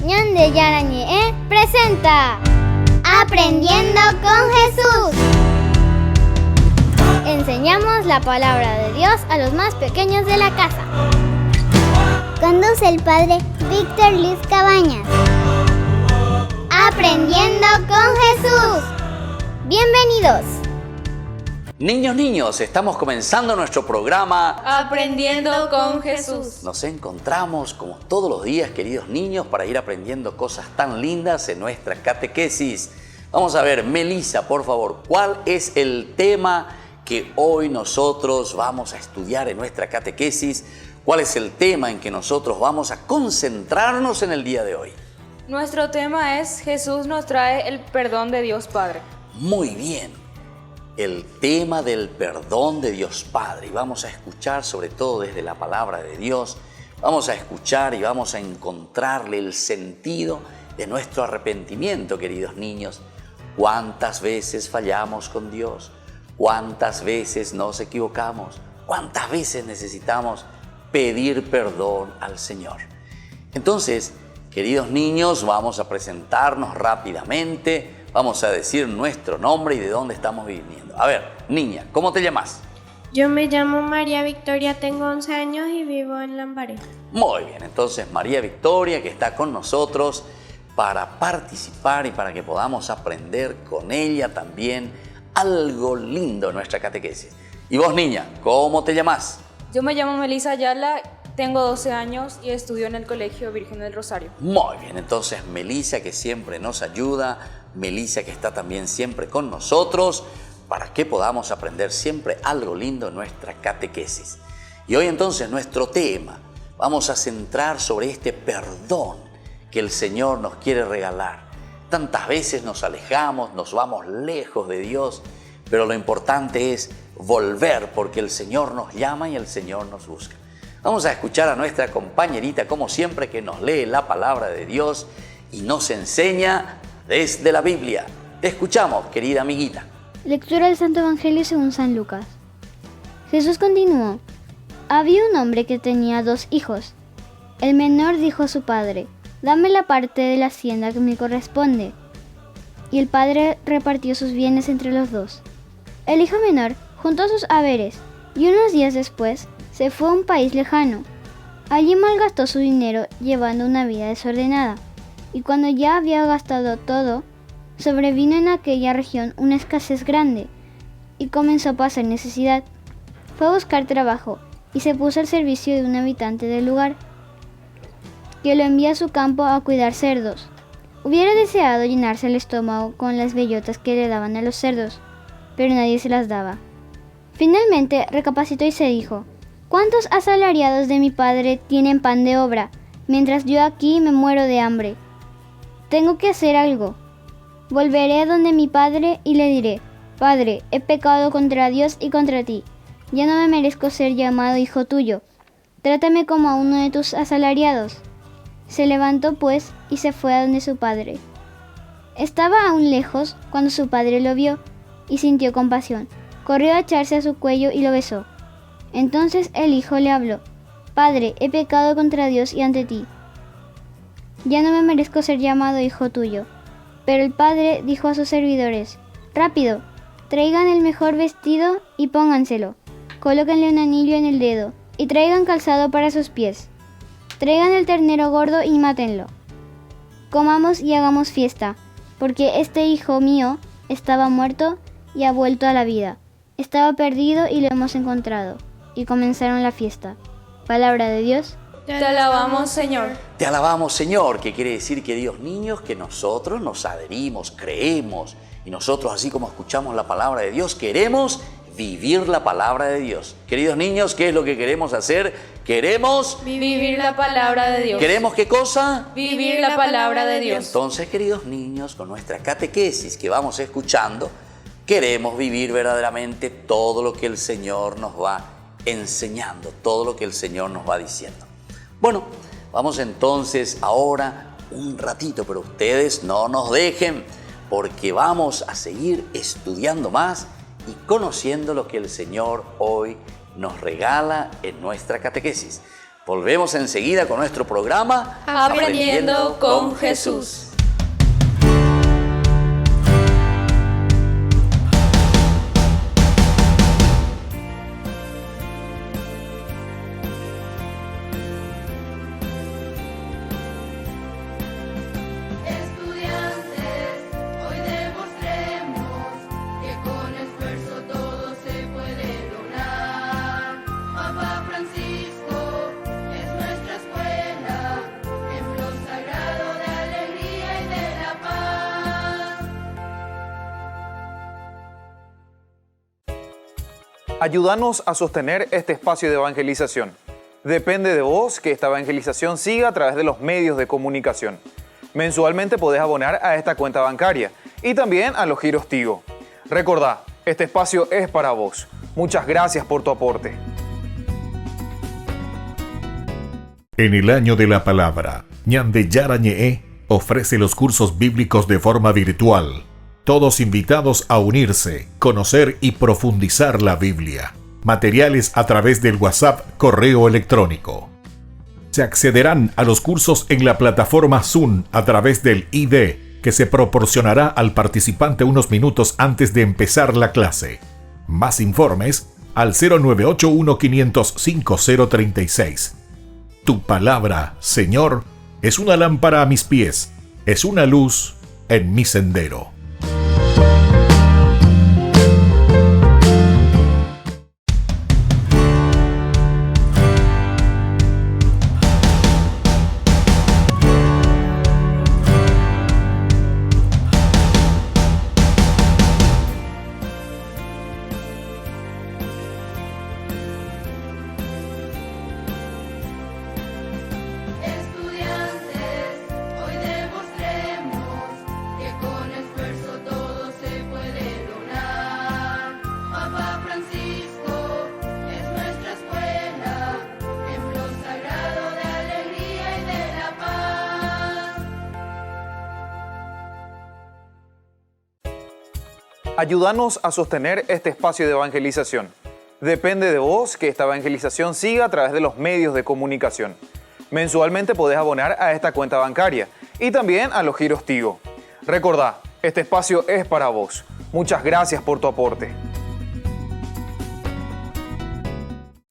Ñande Yarañe presenta Aprendiendo con Jesús. Enseñamos la palabra de Dios a los más pequeños de la casa. Conduce el padre Víctor Luis Cabañas. Aprendiendo con Jesús. Bienvenidos. Niños, estamos comenzando nuestro programa Aprendiendo con Jesús. Nos encontramos como todos los días, queridos niños, para ir aprendiendo cosas tan lindas en nuestra catequesis. Vamos a ver, Melissa, por favor, ¿cuál es el tema que hoy nosotros vamos a estudiar en nuestra catequesis? ¿Cuál es el tema en que nosotros vamos a concentrarnos en el día de hoy? Nuestro tema es Jesús nos trae el perdón de Dios Padre. Muy bien. El tema del perdón de Dios Padre. Y vamos a escuchar, sobre todo desde la palabra de Dios, vamos a escuchar y vamos a encontrarle el sentido de nuestro arrepentimiento, queridos niños. ¿Cuántas veces fallamos con Dios? ¿Cuántas veces nos equivocamos? ¿Cuántas veces necesitamos pedir perdón al Señor? Entonces, queridos niños, vamos a presentarnos rápidamente. Vamos a decir nuestro nombre y de dónde estamos viniendo. A ver, niña, ¿cómo te llamas? Yo me llamo María Victoria, tengo 11 años y vivo en Lambaré. Muy bien, entonces María Victoria, que está con nosotros para participar y para que podamos aprender con ella también algo lindo en nuestra catequesis. Y vos, niña, ¿cómo te llamas? Yo me llamo Melissa Ayala, tengo 12 años y estudio en el Colegio Virgen del Rosario. Muy bien, entonces Melissa, que siempre nos ayuda, Melissa, que está también siempre con nosotros, para que podamos aprender siempre algo lindo en nuestra catequesis. Y hoy entonces nuestro tema, vamos a centrar sobre este perdón que el Señor nos quiere regalar. Tantas veces nos alejamos, nos vamos lejos de Dios, pero lo importante es volver, porque el Señor nos llama y el Señor nos busca. Vamos a escuchar a nuestra compañerita, como siempre, que nos lee la palabra de Dios y nos enseña desde la Biblia. Te escuchamos, querida amiguita. Lectura del Santo Evangelio según San Lucas. Jesús continuó: había un hombre que tenía 2 hijos. El menor dijo a su padre: dame la parte de la hacienda que me corresponde. Y el padre repartió sus bienes entre los 2. El hijo menor juntó sus haberes y unos días después se fue a un país lejano. Allí malgastó su dinero llevando una vida desordenada. Y cuando ya había gastado todo, sobrevino en aquella región una escasez grande y comenzó a pasar necesidad. Fue a buscar trabajo y se puso al servicio de un habitante del lugar, que lo envía a su campo a cuidar cerdos. Hubiera deseado llenarse el estómago con las bellotas que le daban a los cerdos, pero nadie se las daba. Finalmente recapacitó y se dijo: ¿cuántos asalariados de mi padre tienen pan de obra, mientras yo aquí me muero de hambre? Tengo que hacer algo. Volveré donde mi padre y le diré: Padre, he pecado contra Dios y contra ti. Ya no me merezco ser llamado hijo tuyo. Trátame como a uno de tus asalariados. Se levantó pues y se fue a donde su padre. Estaba aún lejos cuando su padre lo vio y sintió compasión. Corrió a echarse a su cuello y lo besó. Entonces el hijo le habló: Padre, he pecado contra Dios y ante ti. Ya no me merezco ser llamado hijo tuyo. Pero el padre dijo a sus servidores: rápido, traigan el mejor vestido y pónganselo. Colóquenle un anillo en el dedo y traigan calzado para sus pies. Traigan el ternero gordo y mátenlo. Comamos y hagamos fiesta, porque este hijo mío estaba muerto y ha vuelto a la vida. Estaba perdido y lo hemos encontrado. Y comenzaron la fiesta. Palabra de Dios. Te alabamos, Señor. Te alabamos, Señor, que quiere decir, queridos niños, que nosotros nos adherimos, creemos, y nosotros, así como escuchamos la palabra de Dios, queremos vivir la palabra de Dios. Queridos niños, ¿qué es lo que queremos hacer? Queremos vivir la palabra de Dios. ¿Queremos qué cosa? Vivir la palabra de Dios. Entonces, queridos niños, con nuestra catequesis que vamos escuchando, queremos vivir verdaderamente todo lo que el Señor nos va enseñando, todo lo que el Señor nos va diciendo. Bueno, vamos entonces ahora un ratito, pero ustedes no nos dejen, porque vamos a seguir estudiando más y conociendo lo que el Señor hoy nos regala en nuestra catequesis. Volvemos enseguida con nuestro programa Aprendiendo con Jesús. Ayúdanos a sostener este espacio de evangelización. Depende de vos que esta evangelización siga a través de los medios de comunicación. Mensualmente podés abonar a esta cuenta bancaria y también a los giros Tigo. Recordá, este espacio es para vos. Muchas gracias por tu aporte. En el año de la palabra, Ñande Yarañe ofrece los cursos bíblicos de forma virtual. Todos invitados a unirse, conocer y profundizar la Biblia. Materiales a través del WhatsApp, correo electrónico. Se accederán a los cursos en la plataforma Zoom a través del ID, que se proporcionará al participante unos minutos antes de empezar la clase. Más informes al 0981-500-5036. Tu palabra, Señor, es una lámpara a mis pies, es una luz en mi sendero. Ayúdanos a sostener este espacio de evangelización. Depende de vos que esta evangelización siga a través de los medios de comunicación. Mensualmente podés abonar a esta cuenta bancaria y también a los giros Tigo. Recordá, este espacio es para vos. Muchas gracias por tu aporte.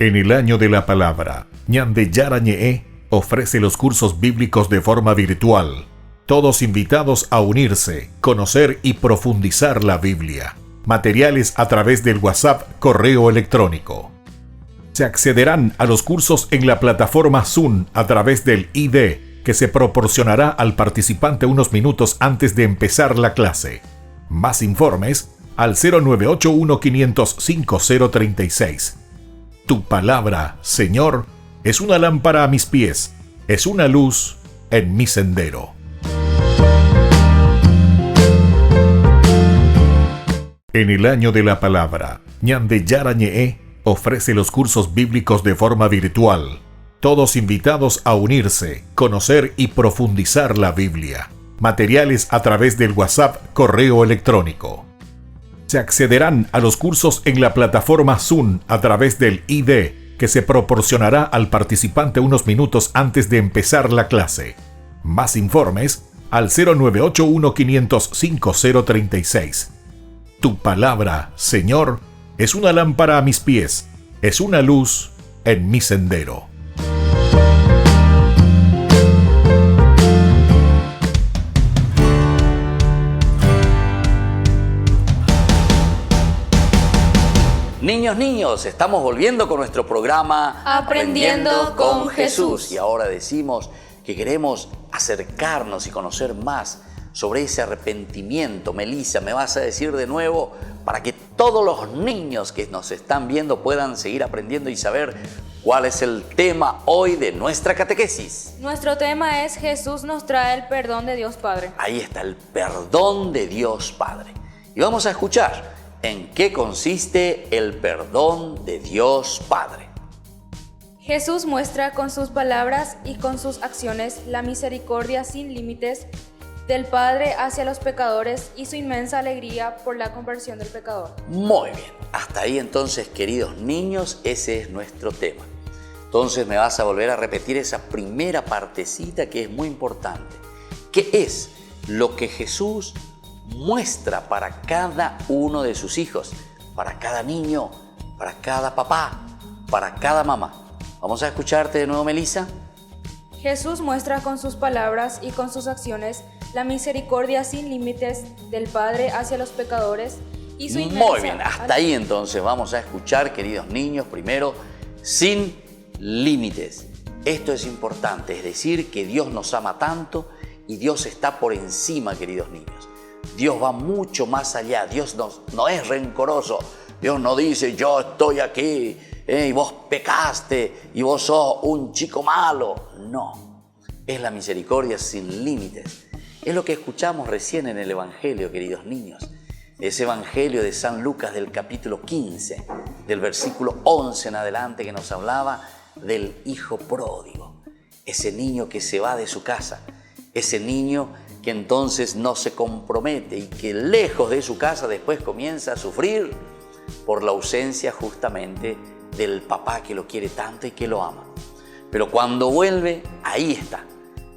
En el año de la palabra, Ñande Yarañe ofrece los cursos bíblicos de forma virtual. Todos invitados a unirse, conocer y profundizar la Biblia. Materiales a través del WhatsApp, correo electrónico. Se accederán a los cursos en la plataforma Zoom a través del ID, que se proporcionará al participante unos minutos antes de empezar la clase. Más informes al 0981-500-5036. Tu palabra, Señor, es una lámpara a mis pies, es una luz en mi sendero. En el año de la palabra, Ñande Yarañe ofrece los cursos bíblicos de forma virtual. Todos invitados a unirse, conocer y profundizar la Biblia. Materiales a través del WhatsApp, correo electrónico. Se accederán a los cursos en la plataforma Zoom a través del ID, que se proporcionará al participante unos minutos antes de empezar la clase. Más informes al 0981-500-5036. Tu palabra, Señor, es una lámpara a mis pies, es una luz en mi sendero. Niños, estamos volviendo con nuestro programa Aprendiendo con Jesús. Y ahora decimos que queremos acercarnos y conocer más sobre ese arrepentimiento. Melissa, me vas a decir de nuevo para que todos los niños que nos están viendo puedan seguir aprendiendo y saber cuál es el tema hoy de nuestra catequesis. Nuestro tema es Jesús nos trae el perdón de Dios Padre. Ahí está, el perdón de Dios Padre. Y vamos a escuchar en qué consiste el perdón de Dios Padre. Jesús muestra con sus palabras y con sus acciones la misericordia sin límites del Padre hacia los pecadores y su inmensa alegría por la conversión del pecador. Muy bien, hasta ahí entonces, queridos niños, ese es nuestro tema. Entonces me vas a volver a repetir esa primera partecita que es muy importante. ¿Qué es lo que Jesús muestra para cada uno de sus hijos? Para cada niño, para cada papá, para cada mamá. Vamos a escucharte de nuevo, Melissa. Jesús muestra con sus palabras y con sus acciones la misericordia sin límites del Padre hacia los pecadores y su inmensa... Muy bien, hasta ahí entonces vamos a escuchar, queridos niños, primero, sin límites. Esto es importante, es decir, que Dios nos ama tanto y Dios está por encima, queridos niños. Dios va mucho más allá, Dios no es rencoroso. Dios no dice, yo estoy aquí y vos pecaste y vos sos un chico malo. No, es la misericordia sin límites. Es lo que escuchamos recién en el Evangelio, queridos niños. Ese Evangelio de San Lucas del capítulo 15, del versículo 11 en adelante, que nos hablaba del hijo pródigo. Ese niño que se va de su casa, ese niño que entonces no se compromete y que lejos de su casa después comienza a sufrir por la ausencia justamente del papá que lo quiere tanto y que lo ama. Pero cuando vuelve, ahí está.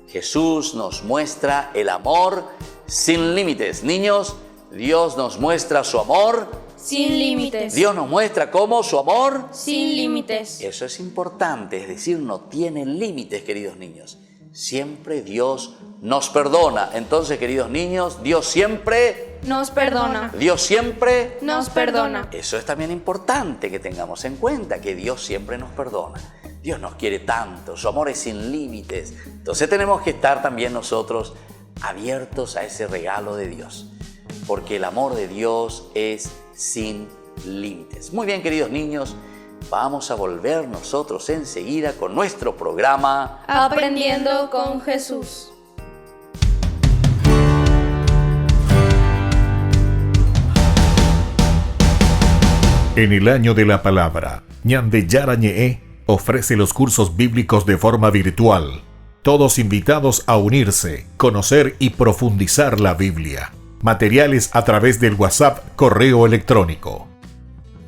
Jesús nos muestra el amor sin límites. Niños, Dios nos muestra su amor sin límites. Dios nos muestra cómo su amor Sin límites. Eso es importante, es decir, no tiene límites, queridos niños. Siempre Dios nos perdona. Entonces, queridos niños, Dios siempre Nos perdona. Dios siempre Nos perdona. Eso es también importante que tengamos en cuenta, que Dios siempre nos perdona. Dios nos quiere tanto, su amor es sin límites. Entonces tenemos que estar también nosotros abiertos a ese regalo de Dios, porque el amor de Dios es sin límites. Muy bien, queridos niños, vamos a volver nosotros enseguida con nuestro programa Aprendiendo con Jesús. En el año de la palabra, Ñande Yarañe ofrece los cursos bíblicos de forma virtual. Todos invitados a unirse, conocer y profundizar la Biblia. Materiales a través del WhatsApp, correo electrónico.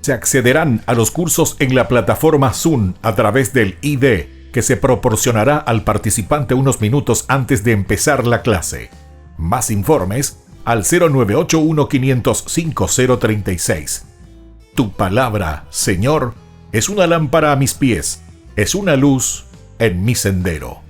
Se accederán a los cursos en la plataforma Zoom a través del ID, que se proporcionará al participante unos minutos antes de empezar la clase. Más informes al 0981 505 036. Tu palabra, Señor, es una lámpara a mis pies, es una luz en mi sendero.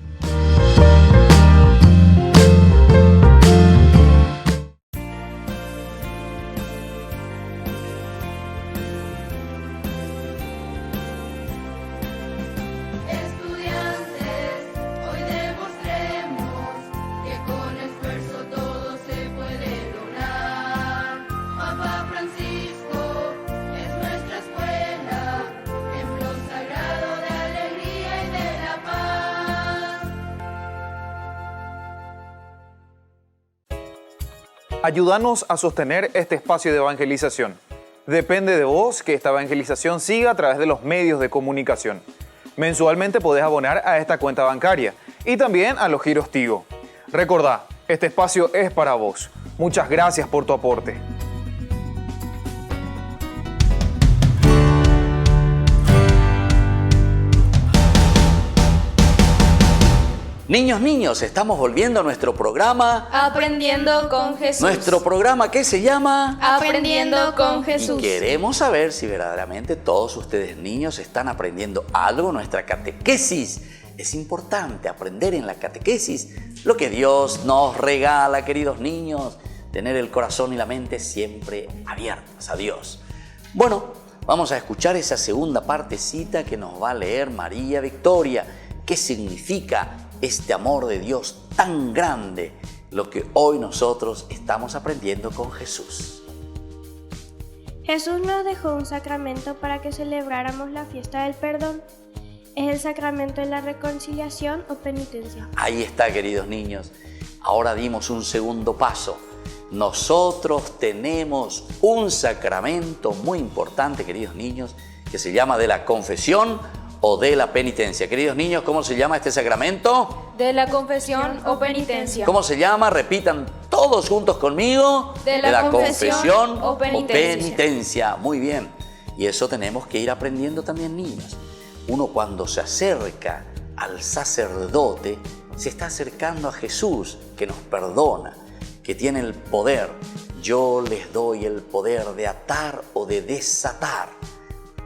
Ayúdanos a sostener este espacio de evangelización. Depende de vos que esta evangelización siga a través de los medios de comunicación. Mensualmente podés abonar a esta cuenta bancaria y también a los giros Tigo. Recordá, este espacio es para vos. Muchas gracias por tu aporte. Niños, estamos volviendo a nuestro programa. Aprendiendo con Jesús. Nuestro programa que se llama Aprendiendo con Jesús. Y queremos saber si verdaderamente todos ustedes niños están aprendiendo algo en nuestra catequesis. Es importante aprender en la catequesis lo que Dios nos regala, queridos niños. Tener el corazón y la mente siempre abiertos a Dios. Bueno, vamos a escuchar esa segunda partecita que nos va a leer María Victoria. ¿Qué significa este amor de Dios tan grande? Lo que hoy nosotros estamos aprendiendo con Jesús. Jesús nos dejó un sacramento para que celebráramos la fiesta del perdón. Es el sacramento de la reconciliación o penitencia. Ahí está, queridos niños. Ahora dimos un segundo paso. Nosotros tenemos un sacramento muy importante, queridos niños, que se llama de la confesión o de la penitencia. Queridos niños, ¿cómo se llama este sacramento? De la confesión o penitencia. ¿Cómo se llama? Repitan todos juntos conmigo. De la confesión o penitencia. Muy bien. Y eso tenemos que ir aprendiendo también, niños. uno cuando se acerca al sacerdote, se está acercando a Jesús, que nos perdona, que tiene el poder. Yo les doy el poder de atar o de desatar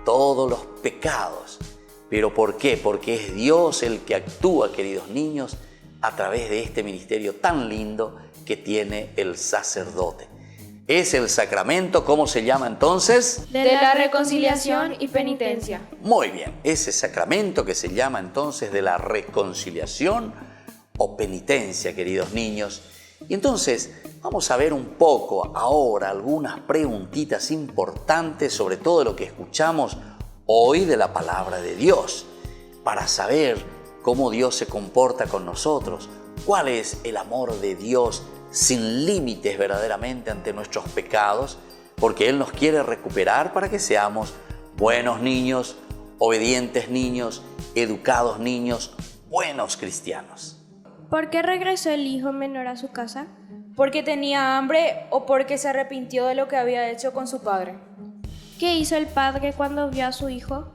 todos los pecados. ¿Pero por qué? Porque es Dios el que actúa, queridos niños, a través de este ministerio tan lindo que tiene el sacerdote. Es el sacramento, ¿cómo se llama entonces? De la reconciliación y penitencia. Muy bien, ese sacramento que se llama entonces de la reconciliación o penitencia, queridos niños. Y entonces vamos a ver un poco ahora algunas preguntitas importantes sobre todo lo que escuchamos hoy de la palabra de Dios, para saber cómo Dios se comporta con nosotros, cuál es el amor de Dios sin límites verdaderamente ante nuestros pecados, porque Él nos quiere recuperar para que seamos buenos niños, obedientes niños, educados niños, buenos cristianos. ¿Por qué regresó el hijo menor a su casa? Porque tenía hambre o porque se arrepintió de lo que había hecho con su padre. ¿Qué hizo el padre cuando vio a su hijo?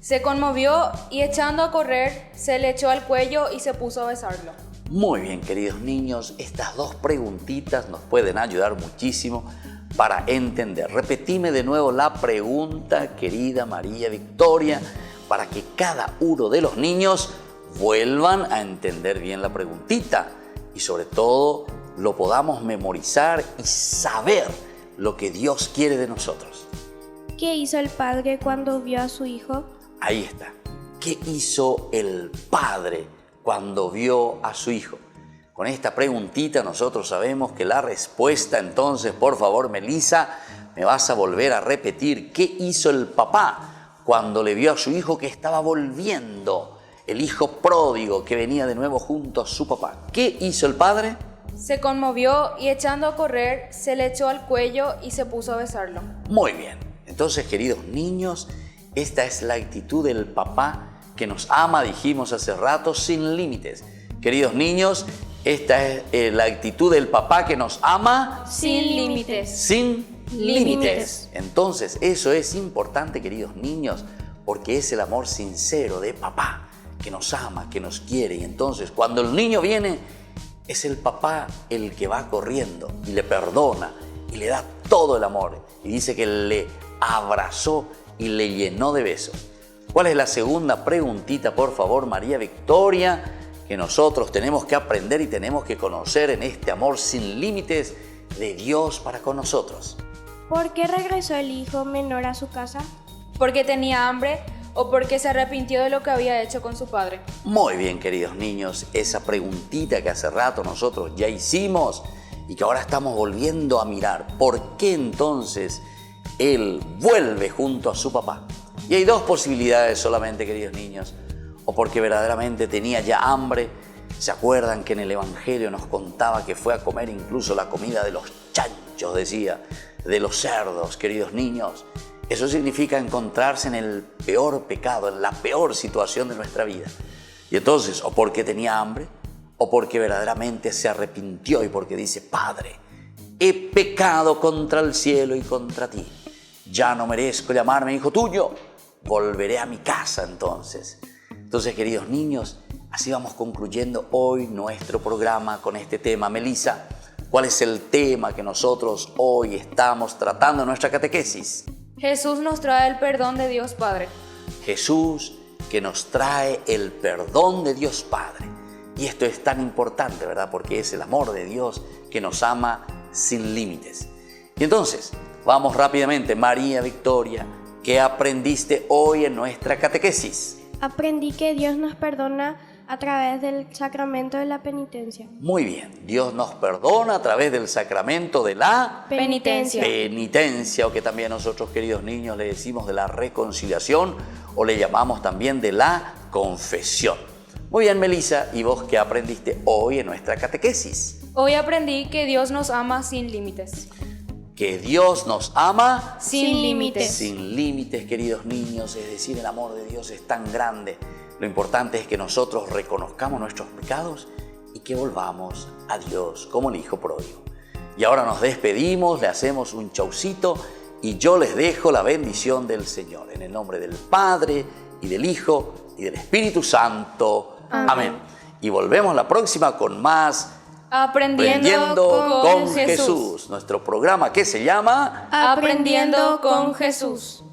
Se conmovió y echando a correr, se le echó al cuello y se puso a besarlo. Muy bien, queridos niños, estas dos preguntitas nos pueden ayudar muchísimo para entender. Repetime de nuevo la pregunta, querida María Victoria, para que cada uno de los niños vuelvan a entender bien la preguntita y sobre todo lo podamos memorizar y saber lo que Dios quiere de nosotros. ¿Qué hizo el padre cuando vio a su hijo? Ahí está. ¿Qué hizo el padre cuando vio a su hijo? Con esta preguntita nosotros sabemos que la respuesta, entonces, por favor, Melissa, me vas a volver a repetir. ¿Qué hizo el papá cuando le vio a su hijo que estaba volviendo? El hijo pródigo que venía de nuevo junto a su papá. ¿Qué hizo el padre? Se conmovió y echando a correr, se le echó al cuello y se puso a besarlo. Muy bien. Entonces, queridos niños, esta es la actitud del papá que nos ama, dijimos hace rato, sin límites. Queridos niños, esta es la actitud del papá que nos ama Sin límites. sin límites. Entonces, eso es importante, queridos niños, porque es el amor sincero de papá, que nos ama, que nos quiere. Y entonces, cuando el niño viene, es el papá el que va corriendo y le perdona y le da todo el amor. Y dice que le abrazó y le llenó de besos. ¿Cuál es la segunda preguntita, por favor, María Victoria, que nosotros tenemos que aprender y tenemos que conocer en este amor sin límites de Dios para con nosotros? ¿Por qué regresó el hijo menor a su casa? Porque tenía hambre o porque se arrepintió de lo que había hecho con su padre. Muy bien, queridos niños, esa preguntita que hace rato nosotros ya hicimos y que ahora estamos volviendo a mirar. ¿Por qué entonces él vuelve junto a su papá? Y hay dos posibilidades solamente, queridos niños. O porque verdaderamente tenía ya hambre. ¿Se acuerdan que en el Evangelio nos contaba que fue a comer incluso la comida de los chanchos, decía, de los cerdos, queridos niños? Eso significa encontrarse en el peor pecado, en la peor situación de nuestra vida. Y entonces, o porque tenía hambre, o porque verdaderamente se arrepintió y porque dice, Padre, he pecado contra el cielo y contra ti. Ya no merezco llamarme hijo tuyo, volveré a mi casa entonces. Entonces, queridos niños, así vamos concluyendo hoy nuestro programa con este tema. Melissa, ¿cuál es el tema que nosotros hoy estamos tratando en nuestra catequesis? Jesús nos trae el perdón de Dios Padre. Jesús que nos trae el perdón de Dios Padre. Y esto es tan importante, ¿verdad? Porque es el amor de Dios que nos ama sin límites. Y entonces, vamos rápidamente, María Victoria, ¿qué aprendiste hoy en nuestra catequesis? Aprendí que Dios nos perdona a través del sacramento de la penitencia. Muy bien, Dios nos perdona a través del sacramento de la Penitencia. penitencia, o que también nosotros, queridos niños, le decimos de la reconciliación, o le llamamos también de la confesión. Muy bien, Melissa, ¿y vos qué aprendiste hoy en nuestra catequesis? Hoy aprendí que Dios nos ama sin límites. Que Dios nos ama Sin límites. sin límites, queridos niños, es decir, el amor de Dios es tan grande. Lo importante es que nosotros reconozcamos nuestros pecados y que volvamos a Dios como el hijo pródigo. Y ahora nos despedimos, le hacemos un chaucito y yo les dejo la bendición del Señor. En el nombre del Padre, y del Hijo, y del Espíritu Santo. Amén. Y volvemos la próxima con más Aprendiendo con Jesús. Nuestro programa que se llama Aprendiendo con Jesús.